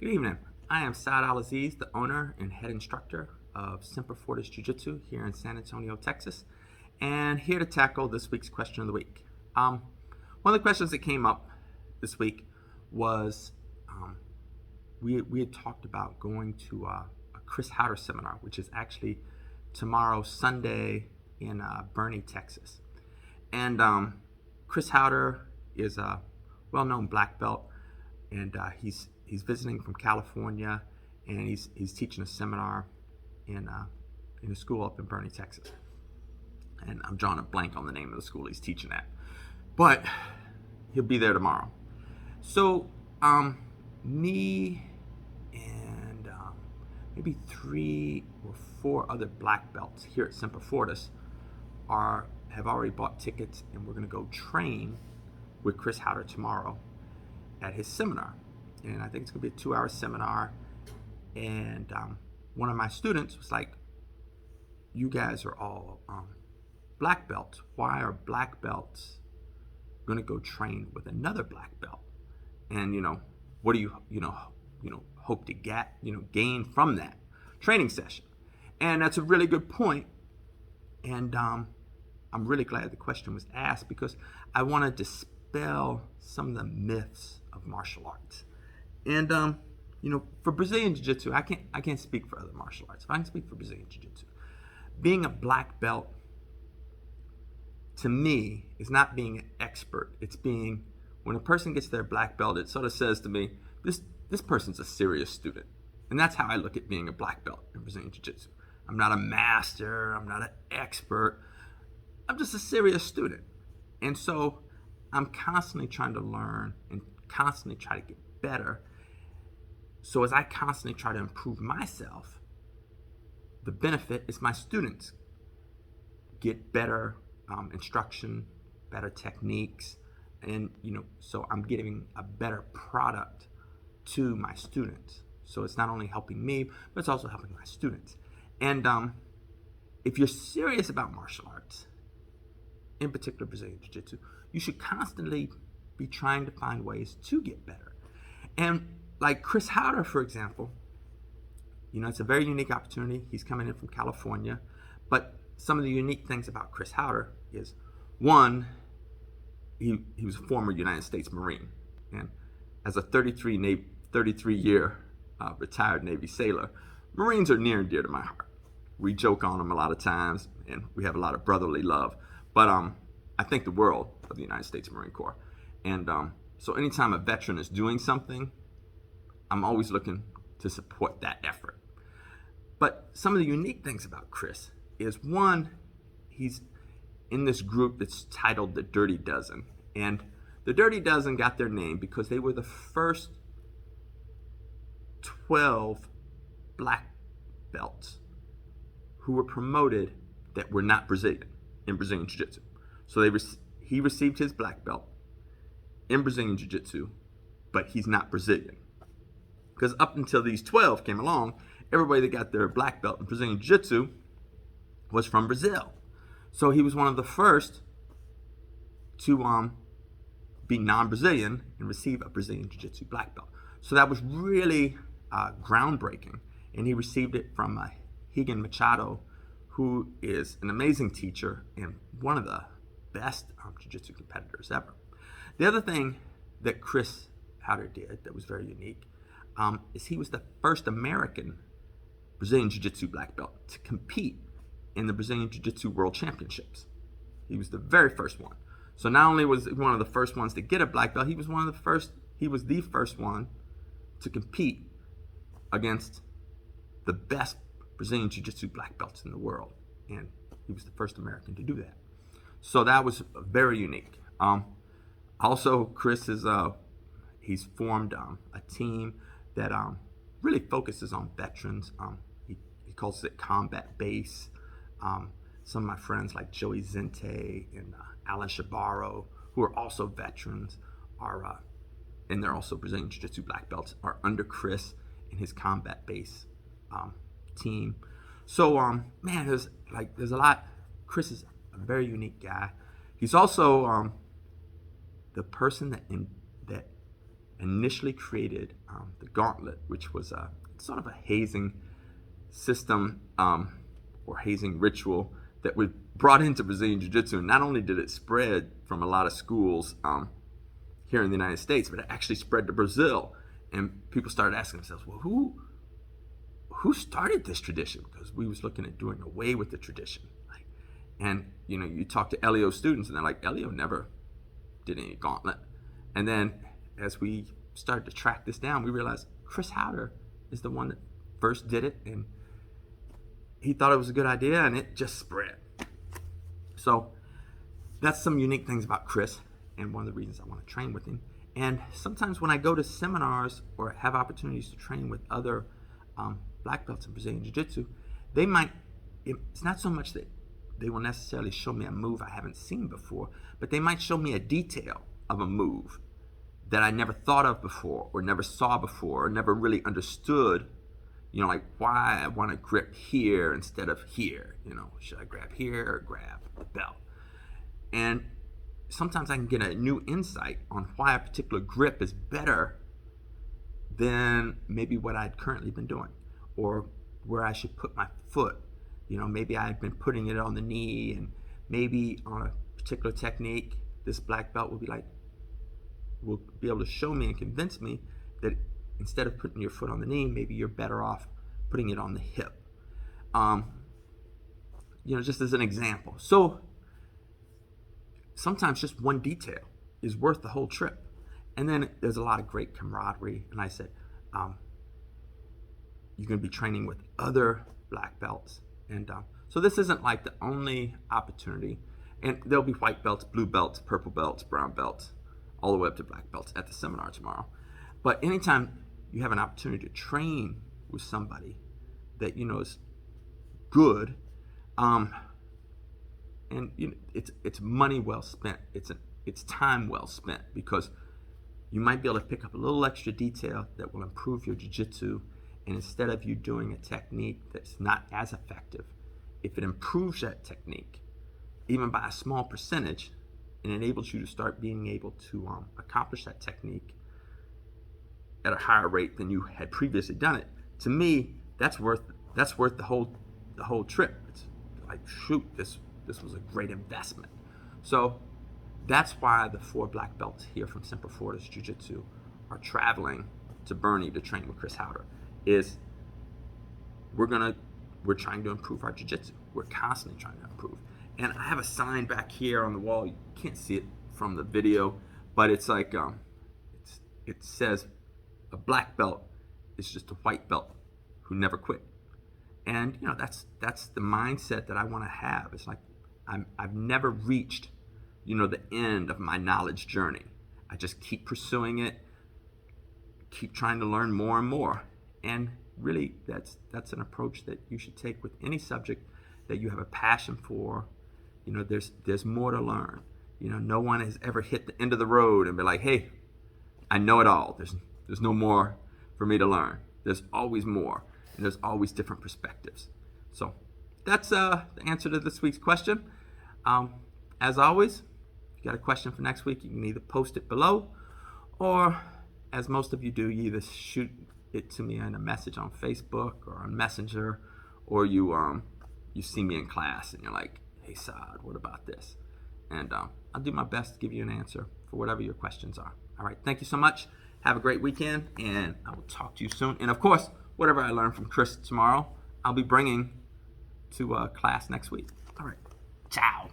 Good evening. I am Saad Al-Aziz, the owner and head instructor of Semper Fortis Jiu-Jitsu here in San Antonio, Texas, and here to tackle this week's question of the week. One of the questions that came up this week was we had talked about going to a Chris Howder seminar, which is actually tomorrow, Sunday, in Boerne, Texas. And Chris Howder is a well-known black belt, and he's visiting from California, and he's teaching a seminar in a school up in Boerne, Texas. And I'm drawing a blank on the name of the school he's teaching at, but he'll be there tomorrow. So me and maybe 3 or 4 other black belts here at Semper Fortis have already bought tickets, and we're going to go train with Chris Howder tomorrow at his seminar. And I think it's going to be a 2-hour seminar. And one of my students was like, you guys are all black belts. Why are black belts going to go train with another black belt? And, what do you hope to gain from that training session? And that's a really good point. And I'm really glad the question was asked, because I want to dispel some of the myths of martial arts. And for Brazilian Jiu-Jitsu, I can't speak for other martial arts, but I can speak for Brazilian Jiu-Jitsu. Being a black belt, to me, is not being an expert. It's being, when a person gets their black belt, it sort of says to me, this person's a serious student. And that's how I look at being a black belt in Brazilian Jiu-Jitsu. I'm not a master, I'm not an expert, I'm just a serious student. And so I'm constantly trying to learn and constantly try to get better. So as I constantly try to improve myself, the benefit is my students get better instruction, better techniques, and so I'm giving a better product to my students. So it's not only helping me, but it's also helping my students. And if you're serious about martial arts, in particular Brazilian Jiu-Jitsu, you should constantly be trying to find ways to get better. And like Chris Howder, for example, it's a very unique opportunity. He's coming in from California. But some of the unique things about Chris Howder is, one, he was a former United States Marine. And as a 33-year retired Navy sailor, Marines are near and dear to my heart. We joke on them a lot of times, and we have a lot of brotherly love. But I think the world of the United States Marine Corps. And so anytime a veteran is doing something, I'm always looking to support that effort. But some of the unique things about Chris is, one, he's in this group that's titled the Dirty Dozen. And the Dirty Dozen got their name because they were the first 12 black belts who were promoted that were not Brazilian in Brazilian Jiu-Jitsu. So he received his black belt in Brazilian Jiu-Jitsu, but he's not Brazilian. Because up until these 12 came along, everybody that got their black belt in Brazilian Jiu-Jitsu was from Brazil. So he was one of the first to be non-Brazilian and receive a Brazilian Jiu-Jitsu black belt. So that was really groundbreaking. And he received it from Higan Machado, who is an amazing teacher and one of the best Jiu-Jitsu competitors ever. The other thing that Chris Howder did that was very unique is he was the first American Brazilian Jiu-Jitsu black belt to compete in the Brazilian Jiu-Jitsu World Championships. He was the very first one. So not only was he one of the first ones to get a black belt, he was the first one to compete against the best Brazilian Jiu-Jitsu black belts in the world. And he was the first American to do that. So that was very unique. Also, Chris he's formed a team that really focuses on veterans. He calls it combat base. Some of my friends like Joey Zente and Alan Shabaro, who are also veterans, and they're also Brazilian Jiu-Jitsu black belts, are under Chris in his combat base team. So there's a lot. Chris is a very unique guy. He's also the person that initially created the Gauntlet, which was sort of a hazing system or hazing ritual that was brought into Brazilian Jiu-Jitsu. And not only did it spread from a lot of schools here in the United States, but it actually spread to Brazil. And people started asking themselves, well, who started this tradition? Because we was looking at doing away with the tradition. And, you know, you talk to LEO students and they're like, LEO never did any Gauntlet. And then as we started to track this down, we realized Chris Howder is the one that first did it, and he thought it was a good idea, and it just spread. So that's some unique things about Chris, and one of the reasons I want to train with him. And sometimes when I go to seminars or have opportunities to train with other black belts in Brazilian Jiu-Jitsu, they might, it's not so much that they will necessarily show me a move I haven't seen before, but they might show me a detail of a move that I never thought of before, or never saw before, or never really understood, you know, like why I want to grip here instead of here. You know, should I grab here or grab the belt? And sometimes I can get a new insight on why a particular grip is better than maybe what I'd currently been doing, or where I should put my foot. You know, maybe I've been putting it on the knee, and maybe on a particular technique, this black belt will be able to show me and convince me that instead of putting your foot on the knee, maybe you're better off putting it on the hip. You know, just as an example. So sometimes just one detail is worth the whole trip. And then there's a lot of great camaraderie. And I said, you're going to be training with other black belts. And so this isn't like the only opportunity. And there'll be white belts, blue belts, purple belts, brown belts, all the way up to black belts at the seminar tomorrow. But anytime you have an opportunity to train with somebody that you know is good, and you know, it's money well spent. It's time well spent, because you might be able to pick up a little extra detail that will improve your jiu-jitsu. And instead of you doing a technique that's not as effective, if it improves that technique, even by a small percentage, and enables you to start being able to accomplish that technique at a higher rate than you had previously done it, to me, that's worth the whole trip. It's like, shoot, this was a great investment. So that's why the 4 black belts here from Semper Fortis Jiu-Jitsu are traveling to Bernie to train with Chris Howder. Is we're trying to improve our jiu-jitsu. We're constantly trying to improve. And I have a sign back here on the wall. You can't see it from the video, but it's like it says a black belt is just a white belt who never quit. And you know, that's the mindset that I want to have. It's like I've never reached, you know, the end of my knowledge journey. I just keep pursuing it, keep trying to learn more and more. And really, that's an approach that you should take with any subject that you have a passion for. You know, there's more to learn. You know, no one has ever hit the end of the road and be like, hey, I know it all. There's no more for me to learn. There's always more, and there's always different perspectives. So that's the answer to this week's question. As always, if you got a question for next week, you can either post it below, or as most of you do, you either shoot it to me in a message on Facebook or on Messenger, or you see me in class and you're like, hey Saad, what about this? And I'll do my best to give you an answer for whatever your questions are. All right, thank you so much. Have a great weekend, and I will talk to you soon. And of course, whatever I learn from Chris tomorrow, I'll be bringing to class next week. All right, ciao.